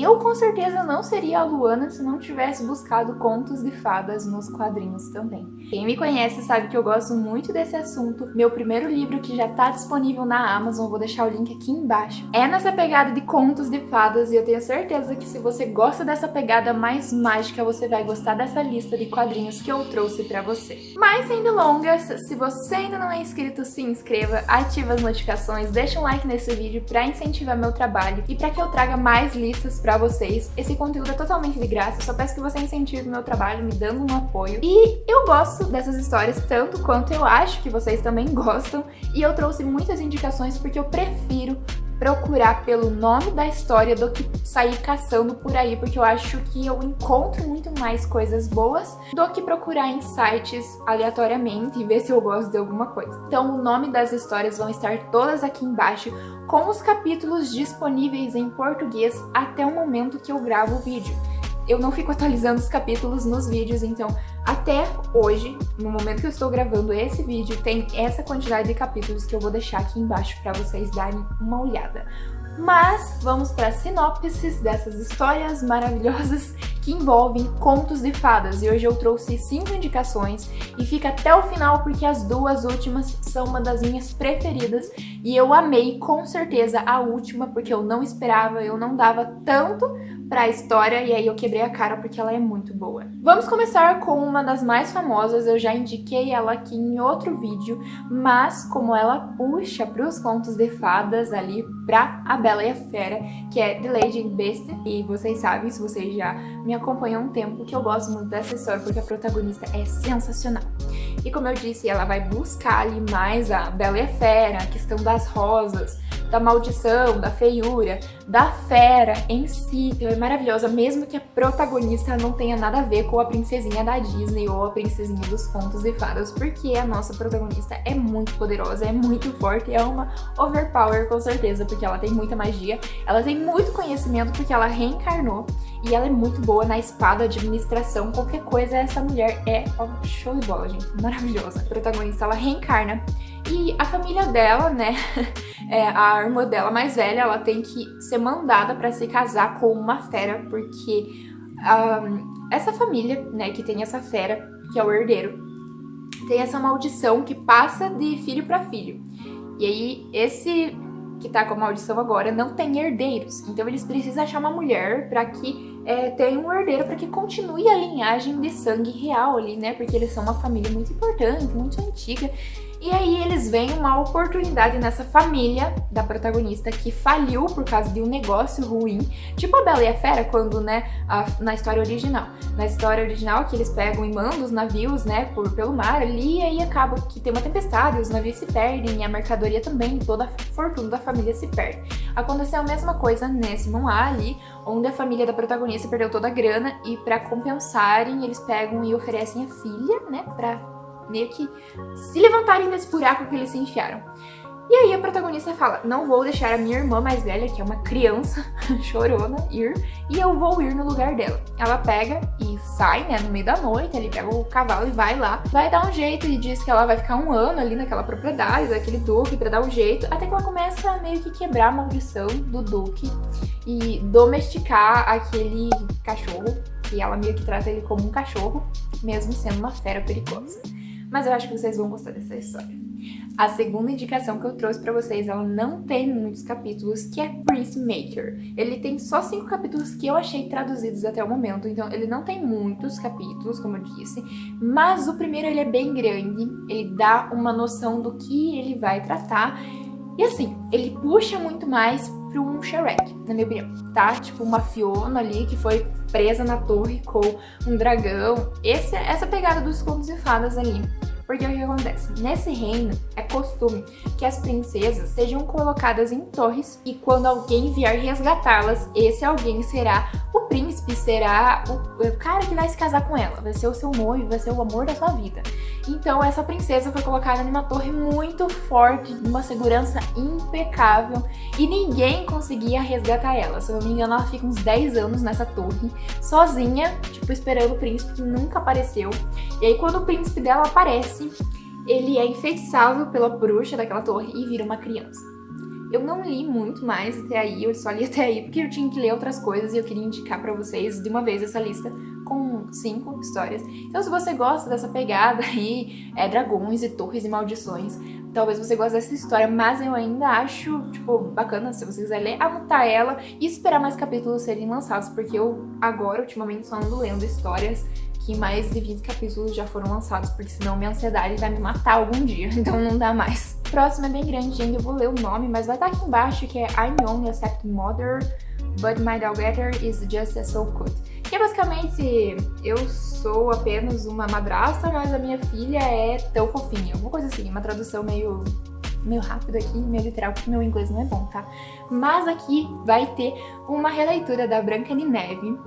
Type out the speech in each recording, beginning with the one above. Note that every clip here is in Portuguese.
eu com certeza não seria a Luana se não tivesse buscado contos de fadas nos quadrinhos também. Quem me conhece sabe que eu gosto muito desse assunto. Meu primeiro livro, que já tá disponível na Amazon, vou deixar o link aqui embaixo, é nessa pegada de contos de fadas, e eu tenho certeza que se você gosta dessa pegada mais mágica, você vai gostar dessa lista de quadrinhos que eu trouxe pra você. Mas sem delongas, se você ainda não é inscrito, se inscreva, ative as notificações, deixa um like nesse vídeo pra incentivar meu trabalho e pra que eu traga mais listas pra vocês. Esse conteúdo é totalmente de graça, eu só peço que você incentive o meu trabalho me dando um apoio. E eu gosto dessas histórias tanto quanto eu acho que vocês também gostam, e eu trouxe muitas indicações porque eu prefiro procurar pelo nome da história do que sair caçando por aí, porque eu acho que eu encontro muito mais coisas boas do que procurar em sites aleatoriamente e ver se eu gosto de alguma coisa. Então o nome das histórias vão estar todas aqui embaixo, com os capítulos disponíveis em português até o momento que eu gravo o vídeo. Eu não fico atualizando os capítulos nos vídeos, então até hoje, no momento que eu estou gravando esse vídeo, tem essa quantidade de capítulos que eu vou deixar aqui embaixo para vocês darem uma olhada. Mas vamos para sinopses dessas histórias maravilhosas que envolvem contos de fadas. E hoje eu trouxe 5 indicações e fica até o final porque as duas últimas são uma das minhas preferidas e eu amei com certeza a última porque eu não esperava, eu não dava tanto pra história e aí eu quebrei a cara porque ela é muito boa. Vamos começar com uma das mais famosas, eu já indiquei ela aqui em outro vídeo, mas como ela puxa pros contos de fadas ali pra A Bela e a Fera, que é The Lady and the Beast, e vocês sabem, se vocês já me acompanham há um tempo, que eu gosto muito dessa história porque a protagonista é sensacional. E como eu disse, ela vai buscar ali mais a Bela e a Fera, a questão das rosas, da maldição, da feiura, da fera em si. Então é maravilhosa, mesmo que a protagonista não tenha nada a ver com a princesinha da Disney ou a princesinha dos contos de fadas, porque a nossa protagonista é muito poderosa, é muito forte, é uma overpower com certeza, porque ela tem muita magia, ela tem muito conhecimento porque ela reencarnou e ela é muito boa na espada, administração, qualquer coisa. Essa mulher é show de bola, gente, maravilhosa. A protagonista, ela reencarna e a família dela, né, a irmã dela mais velha, ela tem que ser mandada para se casar com uma fera, porque essa família, né, que tem essa fera, que é o herdeiro, tem essa maldição que passa de filho para filho. E aí, esse que tá com a maldição agora não tem herdeiros, então eles precisam achar uma mulher para que tenha um herdeiro, para que continue a linhagem de sangue real ali, né, porque eles são uma família muito importante, muito antiga. E aí eles veem uma oportunidade nessa família da protagonista que faliu por causa de um negócio ruim, tipo a Bela e a Fera, quando, né, na história original. Na história original que eles pegam e mandam os navios, né, pelo mar ali, e aí acaba que tem uma tempestade, os navios se perdem, e a mercadoria também, toda a fortuna da família se perde. Aconteceu a mesma coisa nesse Moá ali, onde a família da protagonista perdeu toda a grana, e pra compensarem, eles pegam e oferecem a filha, né, pra meio que se levantarem desse buraco que eles se enfiaram. E aí a protagonista fala, não vou deixar a minha irmã mais velha, que é uma criança chorona, ir, e eu vou ir no lugar dela. Ela pega e sai, né, no meio da noite, ele pega o cavalo e vai lá, vai dar um jeito e diz que ela vai ficar um ano ali naquela propriedade, daquele duque, pra dar um jeito, até que ela começa a meio que quebrar a maldição do duque e domesticar aquele cachorro, e ela meio que trata ele como um cachorro, mesmo sendo uma fera perigosa. Mas eu acho que vocês vão gostar dessa história. A segunda indicação que eu trouxe pra vocês, ela não tem muitos capítulos, que é Prince Maker. Ele tem só 5 capítulos que eu achei traduzidos até o momento, então ele não tem muitos capítulos, como eu disse, mas o primeiro ele é bem grande, ele dá uma noção do que ele vai tratar, e assim, ele puxa muito mais para um Shrek, na minha opinião, tá? Tipo uma Fiona ali que foi presa na torre com um dragão. Essa pegada dos contos de fadas ali. Porque o que acontece? Nesse reino, é costume que as princesas sejam colocadas em torres e quando alguém vier resgatá-las, esse alguém será o príncipe, será o cara que vai se casar com ela, vai ser o seu noivo, vai ser o amor da sua vida. Então essa princesa foi colocada numa torre muito forte, numa segurança impecável e ninguém conseguia resgatar ela. Se eu não me engano, ela fica uns 10 anos nessa torre, sozinha, tipo, esperando o príncipe que nunca apareceu. E aí quando o príncipe dela aparece, ele é enfeitiçado pela bruxa daquela torre e vira uma criança. Eu não li muito mais até aí, eu só li até aí porque eu tinha que ler outras coisas e eu queria indicar pra vocês de uma vez essa lista com 5 histórias. Então se você gosta dessa pegada aí, dragões e torres e maldições, talvez você goste dessa história, mas eu ainda acho, tipo, bacana, se você quiser ler, anotar ela e esperar mais capítulos serem lançados, porque eu agora, ultimamente, só ando lendo histórias que mais de 20 capítulos já foram lançados, porque senão minha ansiedade vai me matar algum dia, então não dá mais. O próximo é bem grande, gente, eu vou ler o nome, mas vai estar aqui embaixo, que é I'm only a stepmother, but my daughter is just as so good. Que é basicamente, eu sou apenas uma madrasta, mas a minha filha é tão fofinha, alguma coisa assim, uma tradução meio rápida aqui, meio literal, porque meu inglês não é bom, tá? Mas aqui vai ter uma releitura da Branca de Neve,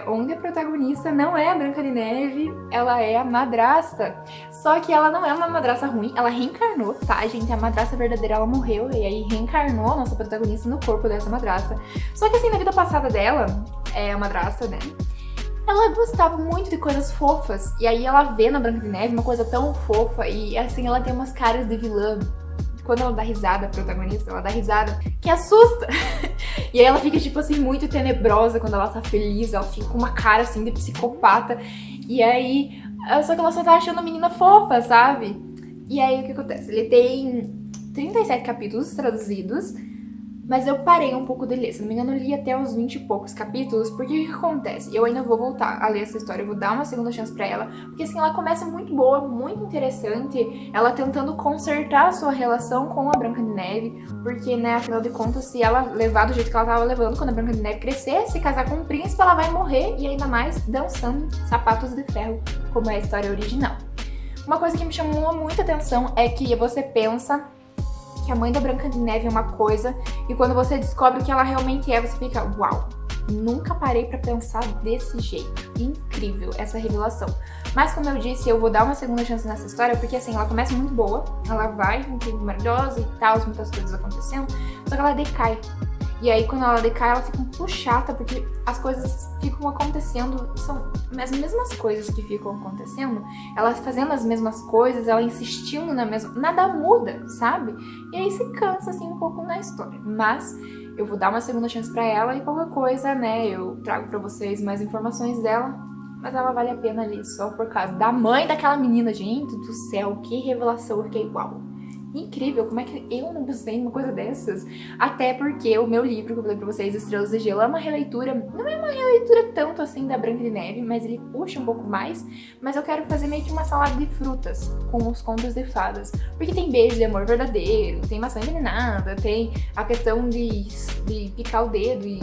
onde a protagonista não é a Branca de Neve, ela é a madrasta. Só que ela não é uma madrasta ruim, ela reencarnou, tá, gente? A madrasta verdadeira, ela morreu, e aí reencarnou a nossa protagonista no corpo dessa madrasta. Só que assim, na vida passada dela, a madrasta, né? Ela gostava muito de coisas fofas, e aí ela vê na Branca de Neve uma coisa tão fofa, e assim, ela tem umas caras de vilã. Quando ela dá risada, a protagonista, ela dá risada que assusta. E aí ela fica, tipo assim, muito tenebrosa quando ela tá feliz, ela fica com uma cara, assim, de psicopata. E aí, só que ela só tá achando a menina fofa, sabe? E aí, o que acontece? Ele tem 37 capítulos traduzidos, mas eu parei um pouco de ler. Se não me engano, eu li até uns 20 e poucos capítulos, porque o que acontece? Eu ainda vou voltar a ler essa história, eu vou dar uma segunda chance pra ela, porque assim, ela começa muito boa, muito interessante, ela tentando consertar a sua relação com a Branca de Neve, porque, né, afinal de contas, se ela levar do jeito que ela tava levando, quando a Branca de Neve crescer, se casar com um príncipe, ela vai morrer, e ainda mais dançando sapatos de ferro, como é a história original. Uma coisa que me chamou muita atenção é que você pensa que a mãe da Branca de Neve é uma coisa, e quando você descobre o que ela realmente é, você fica, uau, nunca parei pra pensar desse jeito. Incrível essa revelação. Mas como eu disse, eu vou dar uma segunda chance nessa história, porque assim, ela começa muito boa, ela vai, incrível, maravilhosa e tal, muitas coisas acontecendo, só que ela decai. E aí, quando ela decai, ela fica um pouco chata, porque as coisas ficam acontecendo, são as mesmas coisas que ficam acontecendo, ela fazendo as mesmas coisas, ela insistindo na mesma... Nada muda, sabe? E aí se cansa, assim, um pouco na história. Mas eu vou dar uma segunda chance pra ela e qualquer coisa, né, eu trago pra vocês mais informações dela. Mas ela vale a pena ali, só por causa da mãe daquela menina. Gente do céu, que revelação, eu fiquei uau. Incrível, como é que eu não pensei numa coisa dessas? Até porque o meu livro, que eu falei pra vocês, Estrelas de Gelo, é uma releitura, não é uma releitura tanto assim da Branca de Neve, mas ele puxa um pouco mais, mas eu quero fazer meio que uma salada de frutas com os contos de fadas, porque tem beijo de amor verdadeiro, tem maçã envenenada, tem a questão de picar o dedo e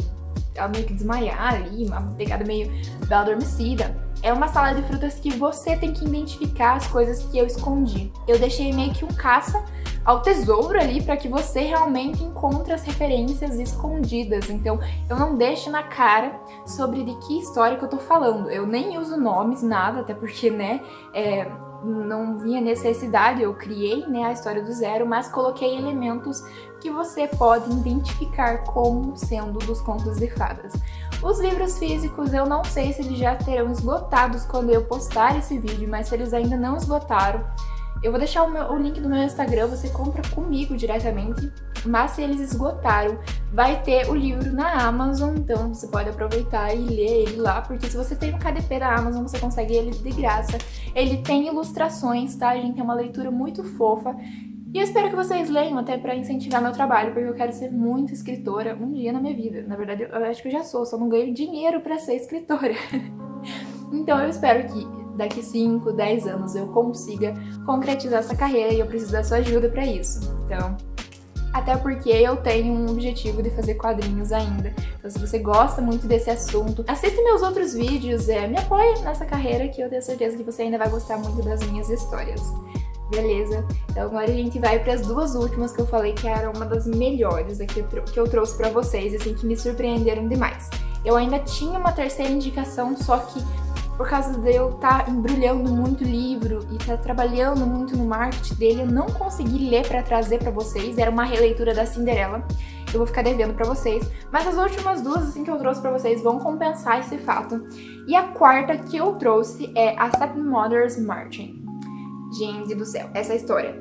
ela meio que desmaiar ali, uma pegada meio Bela Adormecida. É uma salada de frutas que você tem que identificar as coisas que eu escondi. Eu deixei meio que um caça ao tesouro ali para que você realmente encontre as referências escondidas. Então, eu não deixo na cara sobre de que história que eu tô falando. Eu nem uso nomes, nada, até porque, né, não vinha necessidade, eu criei, né, a história do zero, mas coloquei elementos que você pode identificar como sendo dos contos de fadas. Os livros físicos, eu não sei se eles já terão esgotados quando eu postar esse vídeo, mas se eles ainda não esgotaram, eu vou deixar o link do meu Instagram, você compra comigo diretamente, mas se eles esgotaram, vai ter o livro na Amazon, então você pode aproveitar e ler ele lá, porque se você tem o KDP da Amazon, você consegue ele de graça. Ele tem ilustrações, tá, gente? É uma leitura muito fofa. E eu espero que vocês leiam até pra incentivar meu trabalho, porque eu quero ser muito escritora um dia na minha vida. Na verdade, eu acho que eu já sou, só não ganho dinheiro pra ser escritora. Então eu espero que daqui 5, 10 anos eu consiga concretizar essa carreira e eu preciso da sua ajuda pra isso. Então, até porque eu tenho um objetivo de fazer quadrinhos ainda. Então se você gosta muito desse assunto, assista meus outros vídeos, me apoia nessa carreira que eu tenho certeza que você ainda vai gostar muito das minhas histórias. Beleza? Então agora a gente vai para as duas últimas que eu falei que eram uma das melhores aqui que eu trouxe para vocês, assim, que me surpreenderam demais. Eu ainda tinha uma terceira indicação, só que por causa de eu estar embrulhando muito livro e estar trabalhando muito no marketing dele, eu não consegui ler para trazer para vocês. Era uma releitura da Cinderela. Eu vou ficar devendo pra vocês. Mas as últimas duas, assim, que eu trouxe pra vocês vão compensar esse fato. E a quarta que eu trouxe é a Stepmother's Marching. Gente do céu, essa história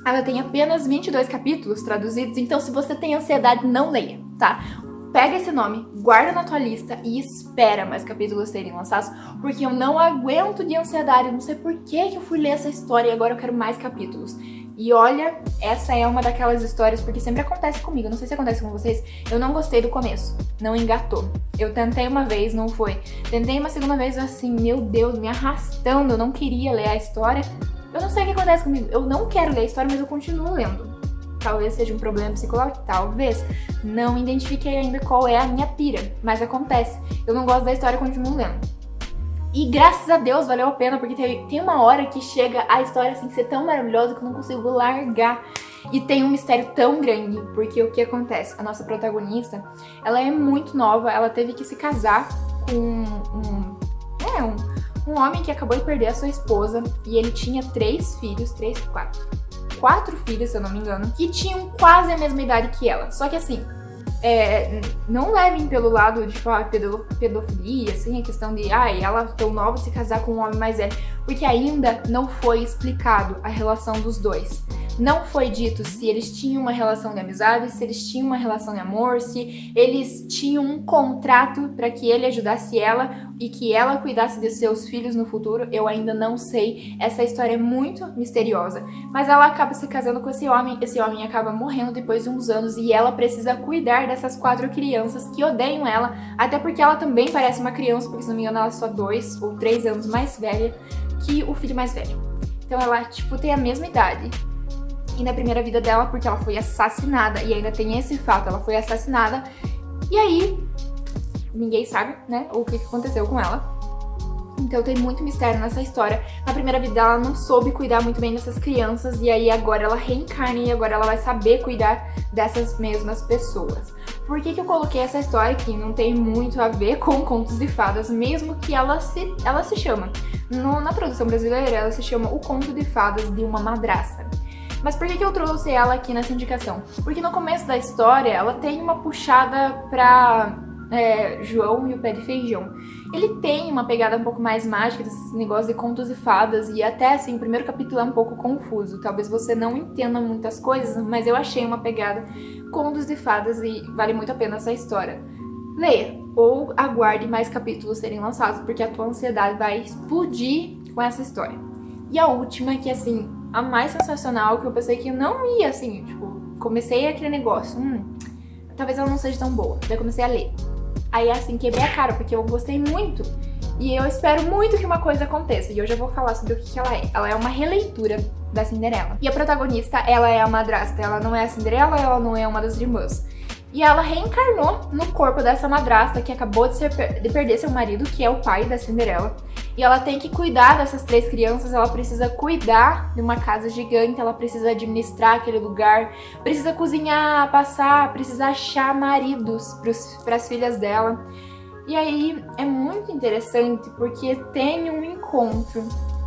Ela tem apenas 22 capítulos traduzidos, então se você tem ansiedade, não leia, tá? Pega esse nome, guarda na tua lista e espera mais capítulos serem lançados, porque eu não aguento de ansiedade, eu não sei por que eu fui ler essa história e agora eu quero mais capítulos. E olha, essa é uma daquelas histórias, porque sempre acontece comigo, não sei se acontece com vocês, eu não gostei do começo, não engatou. Eu tentei uma vez, não foi. Tentei uma segunda vez, assim, meu Deus, me arrastando, eu não queria ler a história. Eu não sei o que acontece comigo, eu não quero ler a história, mas eu continuo lendo. Talvez seja um problema psicológico, talvez. Não identifiquei ainda qual é a minha pira, mas acontece. Eu não gosto da história e continuo lendo. E graças a Deus valeu a pena, porque tem uma hora que chega a história assim ser tão maravilhosa que eu não consigo largar. E tem um mistério tão grande, porque o que acontece? A nossa protagonista, ela é muito nova, ela teve que se casar com um homem que acabou de perder a sua esposa, e ele tinha 4 filhos, se eu não me engano, que tinham quase a mesma idade que ela. Só que assim, não levem pelo lado de tipo, pedofilia, assim, a questão de ela tão nova se casar com um homem mais velho, porque ainda não foi explicado a relação dos dois. Não foi dito se eles tinham uma relação de amizade, se eles tinham uma relação de amor, se eles tinham um contrato para que ele ajudasse ela e que ela cuidasse de seus filhos no futuro. Eu ainda não sei. Essa história é muito misteriosa. Mas ela acaba se casando com esse homem acaba morrendo depois de uns anos e ela precisa cuidar dessas 4 crianças que odeiam ela, até porque ela também parece uma criança, porque se não me engano ela é só 2 ou 3 anos mais velha que o filho mais velho. Então ela, tipo, tem a mesma idade. E na primeira vida dela, porque ela foi assassinada, e ainda tem esse fato, ela foi assassinada, e aí ninguém sabe, né, o que aconteceu com ela. Então tem muito mistério nessa história. Na primeira vida ela não soube cuidar muito bem dessas crianças, e aí agora ela reencarna e agora ela vai saber cuidar dessas mesmas pessoas. Por que eu coloquei essa história que não tem muito a ver com contos de fadas, mesmo que ela se chama, na tradução brasileira, ela se chama O Conto de Fadas de uma Madrasta. Mas por que eu trouxe ela aqui nessa indicação? Porque no começo da história, ela tem uma puxada pra João e o Pé de Feijão. Ele tem uma pegada um pouco mais mágica, desses negócios de contos e fadas, e até assim, o primeiro capítulo é um pouco confuso. Talvez você não entenda muitas coisas, mas eu achei uma pegada contos de fadas e vale muito a pena essa história. Leia, ou aguarde mais capítulos serem lançados, porque a tua ansiedade vai explodir com essa história. E a última, que assim, a mais sensacional, que eu pensei que não ia, assim, tipo, comecei aquele negócio, talvez ela não seja tão boa, daí comecei a ler. Aí, assim, quebrei a cara, porque eu gostei muito, e eu espero muito que uma coisa aconteça, e eu já vou falar sobre o que ela é. Ela é uma releitura da Cinderela. E a protagonista, ela é a madrasta, ela não é a Cinderela, ela não é uma das irmãs. E ela reencarnou no corpo dessa madrasta que acabou de perder seu marido, que é o pai da Cinderela. E ela tem que cuidar dessas 3 crianças, ela precisa cuidar de uma casa gigante, ela precisa administrar aquele lugar, precisa cozinhar, passar, precisa achar maridos para as filhas dela. E aí é muito interessante porque tem um encontro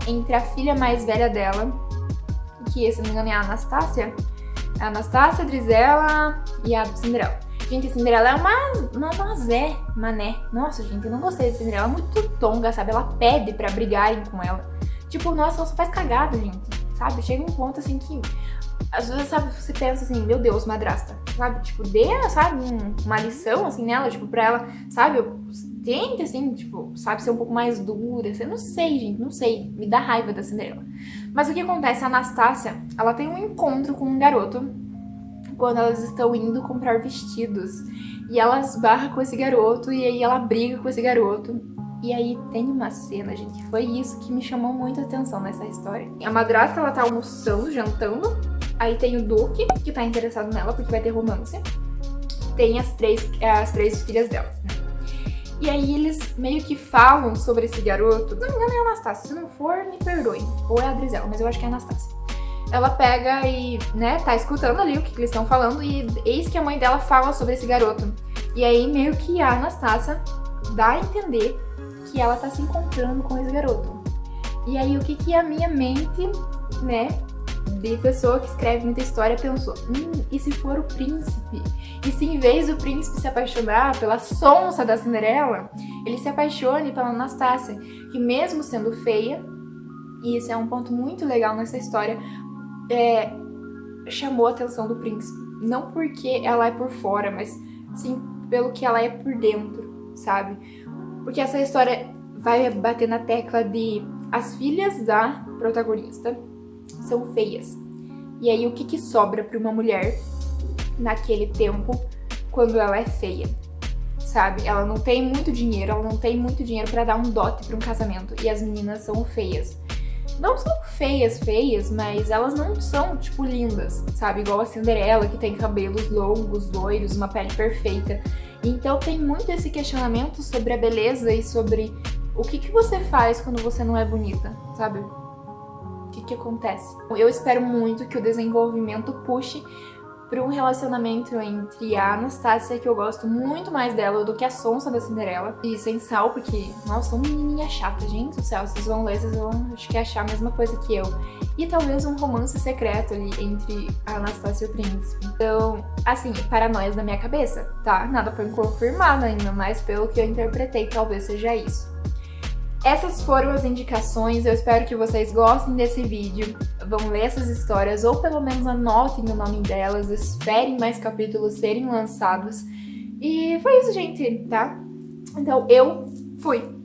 entre a filha mais velha dela, que se não me engano é a Anastácia, a Drizella e a Cinderela. Gente, a Cinderela é uma Zé Mané. Nossa, gente, eu não gostei da Cinderela. Ela é muito tonga, sabe? Ela pede pra brigarem com ela. Tipo, nossa, ela só faz cagada, gente. Sabe? Chega um ponto, assim, que... Às vezes, sabe, você pensa assim, meu Deus, madrasta. Sabe? Tipo, dê, sabe, uma lição, assim, nela. Tipo, pra ela, sabe? Tente, assim, tipo, sabe, ser um pouco mais dura. Eu não sei, gente, não sei. Me dá raiva da Cinderela. Mas o que acontece? A Anastácia, ela tem um encontro com um garoto quando elas estão indo comprar vestidos. E ela esbarra com esse garoto, e aí ela briga com esse garoto. E aí tem uma cena, gente, que foi isso que me chamou muita atenção nessa história. A madrasta, ela tá almoçando, jantando. Aí tem o Duque, que tá interessado nela, porque vai ter romance. Tem as três filhas dela. E aí eles meio que falam sobre esse garoto. Não me engano, é a Anastácia. Se não for, me perdoe. Ou é a Drizella, mas eu acho que é a Anastácia. Ela pega e, né, tá escutando ali o que eles estão falando, e eis que a mãe dela fala sobre esse garoto. E aí meio que a Anastácia dá a entender que ela tá se encontrando com esse garoto. E aí o que a minha mente, né, de pessoa que escreve muita história pensou? E se for o príncipe? E se em vez do príncipe se apaixonar pela sonsa da Cinderela, ele se apaixone pela Anastácia, que mesmo sendo feia, e isso é um ponto muito legal nessa história, chamou a atenção do príncipe. Não porque ela é por fora, mas sim pelo que ela é por dentro, sabe? Porque essa história vai bater na tecla de as filhas da protagonista são feias. E aí o que sobra para uma mulher naquele tempo quando ela é feia? Sabe? Ela não tem muito dinheiro, para dar um dote para um casamento. E as meninas são feias. Não são feias, mas elas não são, tipo, lindas, sabe? Igual a Cinderela, que tem cabelos longos, loiros, uma pele perfeita. Então tem muito esse questionamento sobre a beleza e sobre o que você faz quando você não é bonita, sabe? O que acontece? Eu espero muito que o desenvolvimento puxe para um relacionamento entre a Anastácia, que eu gosto muito mais dela do que a Sonsa da Cinderela, e sem sal, porque, nossa, uma menininha chata, gente do céu, vocês vão ler, vocês vão, acho que achar a mesma coisa que eu. E talvez um romance secreto ali entre a Anastácia e o príncipe. Então, assim, paranoias da minha cabeça, tá? Nada foi confirmado ainda, mas pelo que eu interpretei, talvez seja isso. Essas foram as indicações, eu espero que vocês gostem desse vídeo, vão ler essas histórias ou pelo menos anotem o nome delas, esperem mais capítulos serem lançados. E foi isso, gente, tá? Então eu fui!